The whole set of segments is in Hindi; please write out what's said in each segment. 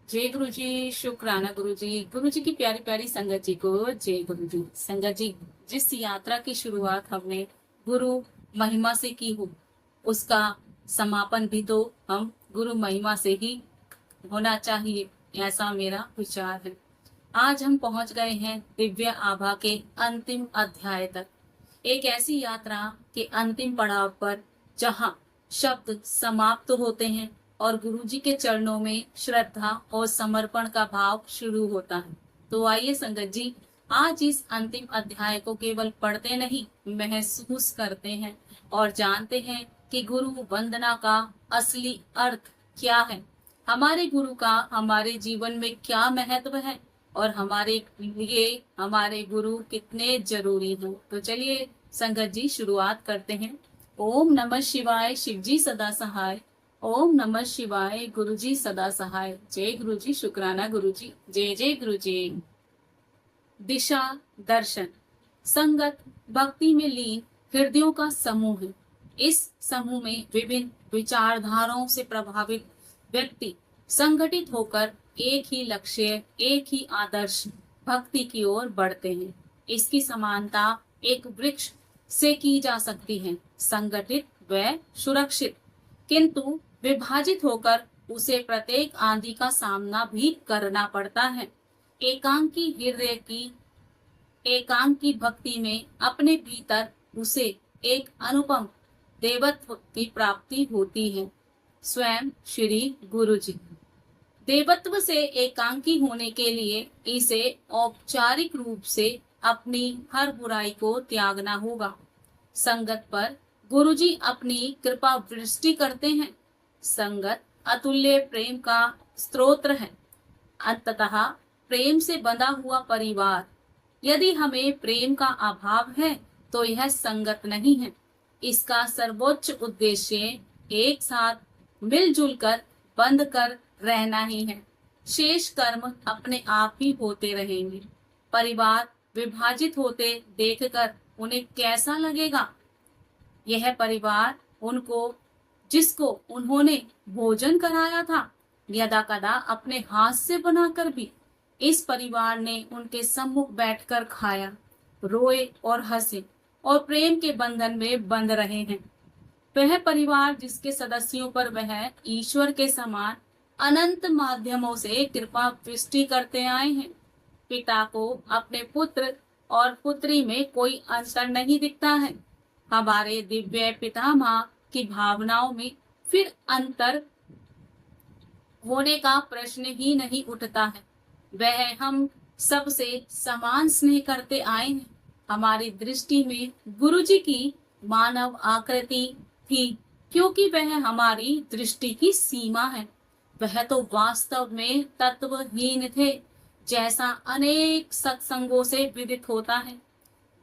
जय गुरु जी। शुक्राना गुरु जी। गुरु जी की प्यारी प्यारी संगत जी को जय गुरु जी। संगत जी, जिस यात्रा की शुरुआत हमने गुरु महिमा से की हो, उसका समापन भी तो हम गुरु महिमा से ही होना चाहिए, ऐसा मेरा विचार है। आज हम पहुंच गए हैं दिव्य आभा के अंतिम अध्याय तक। एक ऐसी यात्रा के अंतिम पड़ाव पर जहां शब्द समाप्त होते हैं और गुरु जी के चरणों में श्रद्धा और समर्पण का भाव शुरू होता है। तो आइए संगत जी, आज इस अंतिम अध्याय को केवल पढ़ते नहीं, महसूस करते हैं और जानते हैं कि गुरु वंदना का असली अर्थ क्या है, हमारे गुरु का हमारे जीवन में क्या महत्व है और हमारे लिए हमारे गुरु कितने जरूरी हैं। तो चलिए संगत जी, शुरुआत करते हैं। ओम नमः शिवाय, शिव जी सदा सहाय। ओम नमः शिवाय, गुरु जी सदा सहाय। जय गुरु जी। शुक्राना गुरु जी। जय जय गुरु जी। दिशा दर्शन। संगत भक्ति में लीन हृदयों का समूह है। इस समूह में विभिन्न विचारधाराओं से प्रभावित व्यक्ति संगठित होकर एक ही लक्ष्य, एक ही आदर्श भक्ति की ओर बढ़ते हैं। इसकी समानता एक वृक्ष से की जा सकती है, संगठित व सुरक्षित, किंतु विभाजित होकर उसे प्रत्येक आंधी का सामना भी करना पड़ता है। एकांकी हृदय की एकांकी भक्ति में अपने भीतर उसे एक अनुपम देवत्व की प्राप्ति होती है। स्वयं श्री गुरु जी। देवत्व से एकांकी होने के लिए इसे औपचारिक रूप से अपनी हर बुराई को त्यागना होगा। संगत पर गुरुजी अपनी कृपा वृष्टि करते हैं। संगत अतुल्य प्रेम का स्रोत है। अंततः प्रेम से बंधा हुआ परिवार। यदि हमें प्रेम का अभाव है तो यह संगत नहीं है। इसका सर्वोच्च उद्देश्य एक साथ मिलजुल कर बंध कर रहना ही है। शेष कर्म अपने आप ही होते रहेंगे। परिवार विभाजित होते देखकर उन्हें कैसा लगेगा? यह परिवार उनको, जिसको उन्होंने भोजन कराया था, यदा कदा अपने हाथ से बनाकर भी इस परिवार ने उनके सम्मुख बैठकर खाया, रोए और हंसे और प्रेम के बंधन में बंध रहे हैं। वह परिवार जिसके सदस्यों पर वह ईश्वर के समान अनंत माध्यमों से कृपा वृष्टि करते आए हैं। पिता को अपने पुत्र और पुत्री में कोई अंतर नहीं दिखता है। हमारे दिव्य पितामह की भावनाओं में फिर अंतर होने का प्रश्न ही नहीं उठता है। वह हम सबसे समान स्नेह करते आए हैं। हमारी दृष्टि में गुरुजी की मानव आकृति थी, क्योंकि वह हमारी दृष्टि की सीमा है। वह तो वास्तव में तत्वहीन थे, जैसा अनेक सत्संगों से विदित होता है।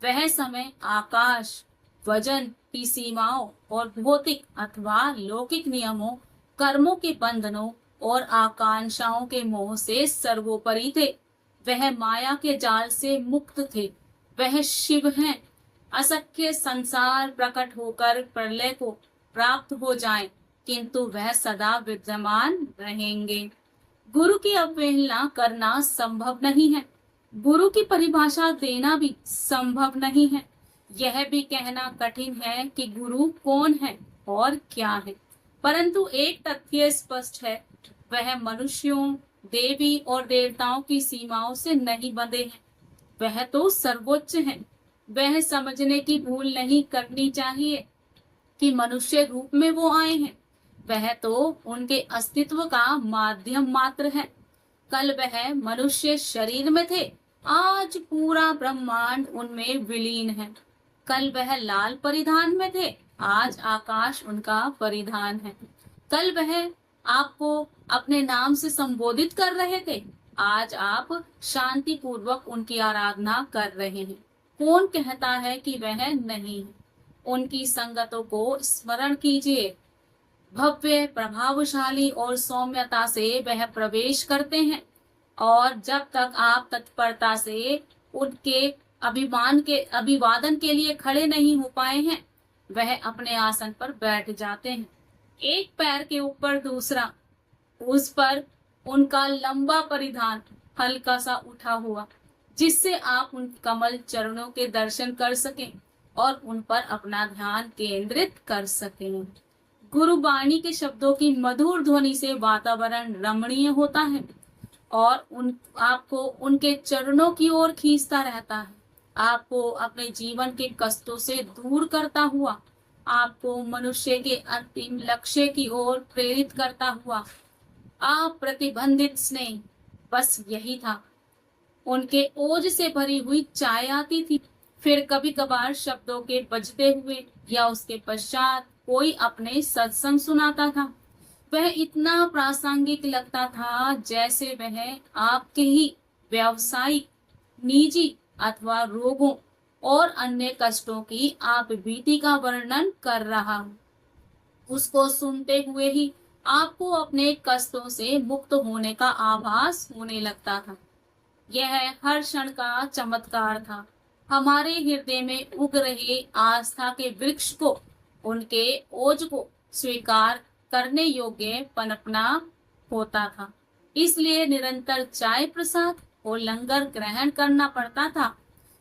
वह समय आकाश, वजन की सीमाओं और भौतिक अथवा लौकिक नियमों, कर्मों के बंधनों और आकांक्षाओं के मोह से सर्वोपरि थे। वह माया के जाल से मुक्त थे। वह शिव हैं। असख्य संसार प्रकट होकर प्रलय को प्राप्त हो जाए, किंतु वह सदा विद्यमान रहेंगे। गुरु की अवहेलना करना संभव नहीं है। गुरु की परिभाषा देना भी संभव नहीं है। यह भी कहना कठिन है कि गुरु कौन है और क्या है। परंतु एक तथ्य स्पष्ट है, वह मनुष्यों, देवी और देवताओं की सीमाओं से नहीं बंधे हैं। वह तो सर्वोच्च है। वह समझने की भूल नहीं करनी चाहिए कि मनुष्य रूप में वो आए हैं। वह तो उनके अस्तित्व का माध्यम मात्र है। कल वह मनुष्य शरीर में थे, आज पूरा ब्रह्मांड उनमें विलीन है। कल वह लाल परिधान में थे, आज आकाश उनका परिधान है। कल वह आपको अपने नाम से संबोधित कर रहे थे, आज आप शांति पूर्वक उनकी आराधना कर रहे हैं। कौन कहता है कि वह नहीं है? उनकी संगतों को स्मरण कीजिए। भव्य, प्रभावशाली और सौम्यता से वह प्रवेश करते हैं, और जब तक आप तत्परता से उनके अभिवादन के लिए खड़े नहीं हो पाए हैं, वह अपने आसन पर बैठ जाते हैं। एक पैर के ऊपर दूसरा, उस पर उनका लंबा परिधान हल्का सा उठा हुआ, जिससे आप उन कमल चरणों के दर्शन कर सकें और उन पर अपना ध्यान केंद्रित कर सकें। गुरुवाणी के शब्दों की मधुर ध्वनि से वातावरण रमणीय होता है और उन आपको उनके चरणों की ओर खींचता रहता है, आपको अपने जीवन के कष्टों से दूर करता हुआ, आपको मनुष्य के अंतिम लक्ष्य की ओर प्रेरित करता हुआ। अप्रतिबंधित स्नेह, बस यही था। उनके ओज से भरी हुई चाय आती थी, फिर कभी कभार शब्दों के बजते हुए या उसके पश्चात कोई अपने सत्संग सुनाता था। वह इतना प्रासंगिक लगता था जैसे वह आपके ही व्यावसायिक, निजी अथवा रोगों और अन्य कष्टों की आप बीती का वर्णन कर रहा हो। उसको सुनते हुए ही आपको अपने कष्टों से मुक्त होने का आभास होने लगता था। यह हर क्षण का चमत्कार था। हमारे हृदय में उग रहे आस्था के वृक्ष को, उनके ओज को स्वीकार करने योग्य पनपना होता था। इसलिए निरंतर चाय प्रसाद और लंगर ग्रहण करना पड़ता था।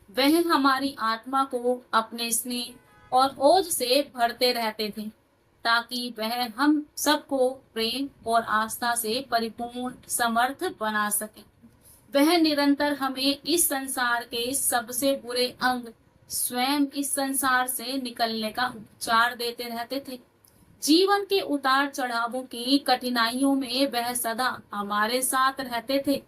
वह हमारी आत्मा को अपने स्नेह और ओज से भरते रहते थे, ताकि वह हम सबको प्रेम और आस्था से परिपूर्ण समर्थ बना सके। वह निरंतर हमें इस संसार के सबसे बुरे अंग, स्वयं इस संसार से निकलने का उपचार देते रहते थे। जीवन के उतार चढ़ावों की कठिनाइयों में वह सदा हमारे साथ रहते थे।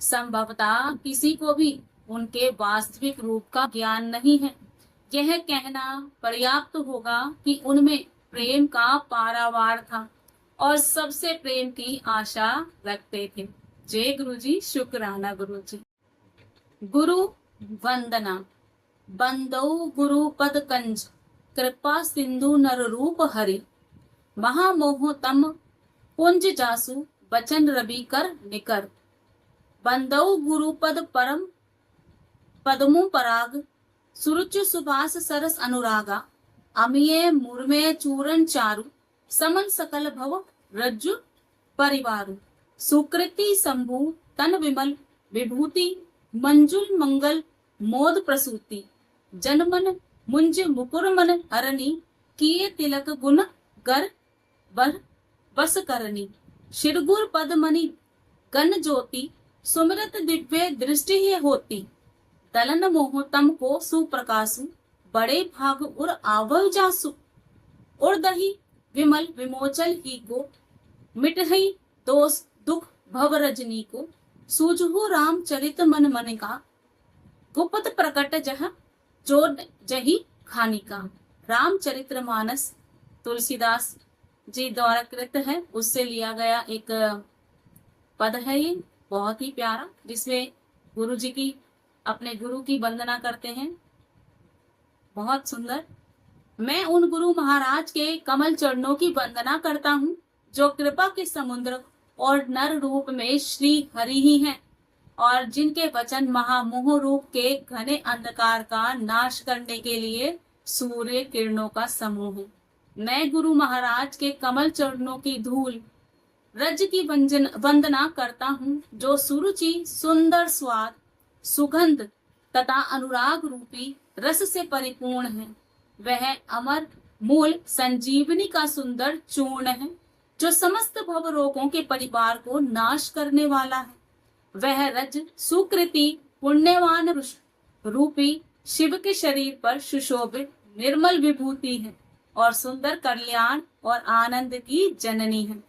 संभवतः किसी को भी उनके वास्तविक रूप का ज्ञान नहीं है। यह कहना पर्याप्त होगा कि उनमें प्रेम का पारावार था और सबसे प्रेम की आशा रखते थे। जय गुरु जी, शुक्राना गुरु जी। गुरु वंदना। बंदौ गुरु पद कंज, कृपा सिंधु नर रूप हरि, महामोह तम पुंज जासु, बचन रवि कर निकर। बंदौ गुरु पद परम पदमु पराग, सुरुच सुभाष सरस अनुरागा, अमिये मुर्मे चूरन चारु, समन सकल भव रज्जु परिवारु। सुकृति शंभु तन विमल, विभूति मंजुल मंगल मोद प्रसूति, जनमन मुंज मुकुर मन हरणी, किए तिलक गुण गर बर बस करनी। शिरगुर पद मणि गण ज्योति, सुमिरत दिव्य दृष्टि ही होती। दलन मोह तम को सुप्रकाशु, बड़े भाग उर आवल जासु। उर्दही विमल विमोचल ही को, मिटहि दोष दुख भव रजनी को। सूझहु राम चरित मन मन का, गुपत प्रकट जह जो जही खानी का। रामचरित्र मानस तुलसीदास जी द्वारा कृत है, उससे लिया गया एक पद है। ये बहुत ही प्यारा, जिसमें गुरु जी की, अपने गुरु की वंदना करते हैं। बहुत सुंदर। मैं उन गुरु महाराज के कमल चरणों की वंदना करता हूँ जो कृपा के समुद्र और नर रूप में श्री हरि ही हैं और जिनके वचन महामोह रूप के घने अंधकार का नाश करने के लिए सूर्य किरणों का समूह है। मैं गुरु महाराज के कमल चरणों की धूल रज की वंदना करता हूँ जो सुरुचि, सुंदर स्वाद, सुगंध तथा अनुराग रूपी रस से परिपूर्ण है। वह अमर मूल संजीवनी का सुंदर चूर्ण है जो समस्त भव रोगों के परिवार को नाश करने वाला है। वह रज सुकृति पुण्यवान रूपी शिव के शरीर पर सुशोभित निर्मल विभूति है और सुंदर कल्याण और आनंद की जननी है।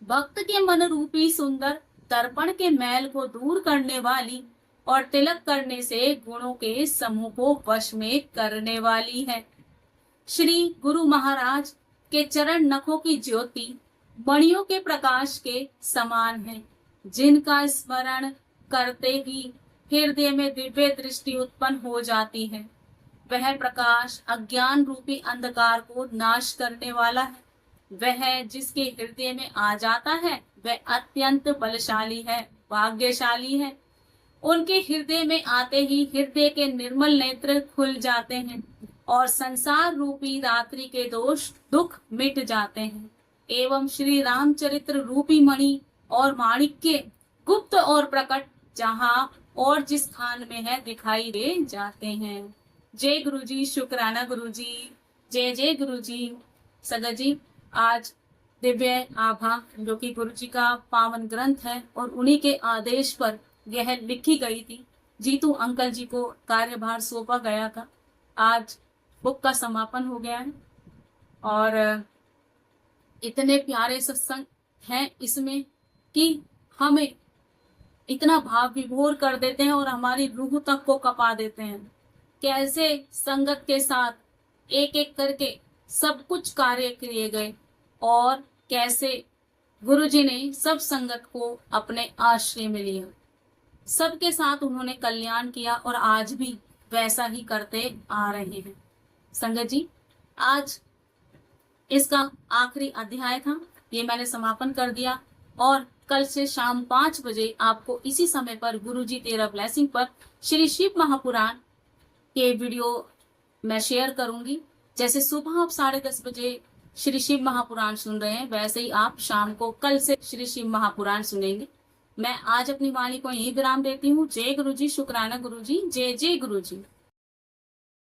भक्त के मन रूपी सुंदर दर्पण के मैल को दूर करने वाली और तिलक करने से गुणों के समूह को वश में करने वाली है। श्री गुरु महाराज के चरण नखों की ज्योति मणियों के प्रकाश के समान है, जिनका स्मरण करते ही हृदय में दिव्य दृष्टि उत्पन्न हो जाती है। वह प्रकाश अज्ञान रूपी अंधकार को नाश करने वाला है। वह जिसके हृदय में आ जाता है वह अत्यंत बलशाली है, भाग्यशाली है। उनके हृदय में आते ही हृदय के निर्मल नेत्र खुल जाते हैं और संसार रूपी रात्रि के दोष दुख मिट जाते हैं एवं श्री रामचरित्र रूपी मणि और माणिक्य गुप्त और प्रकट जहां और जिस स्थान में है दिखाई दे जाते हैं। जय गुरु जी, शुक्राना गुरु जी, जय जय गुरु जी। संगत जी, आज दिव्य आभा जो कि गुरु जी का पावन ग्रंथ है और उन्हीं के आदेश पर यह लिखी गई थी। जीतू अंकल जी को कार्यभार सौंपा गया था। आज बुक का समापन हो गया है और इतने प्यारे सत्संग हैं इसमें कि हमें इतना भाव विभोर कर देते हैं और हमारी रूह तक को कपा देते हैं। कैसे संगत के साथ एक एक करके सब कुछ कार्य किए गए और कैसे गुरुजी ने सब संगत को अपने आश्रय में लिया। सबके साथ उन्होंने कल्याण किया और आज भी वैसा ही करते आ रहे हैं। संगत जी, आज इसका आखिरी अध्याय था, ये मैंने समापन कर दिया और कल से शाम 5 बजे आपको इसी समय पर गुरुजी तेरा ब्लेसिंग पर श्री शिव महापुराण के वीडियो मैं शेयर करूंगी। जैसे सुबह आप 10:30 बजे श्री शिव महापुराण सुन रहे हैं, वैसे ही आप शाम को कल से श्री शिव महापुराण सुनेंगे। मैं आज अपनी वाणी को यही विराम देती हूँ। जय गुरु जी, शुक्राना गुरु जी, जय जय गुरु जी।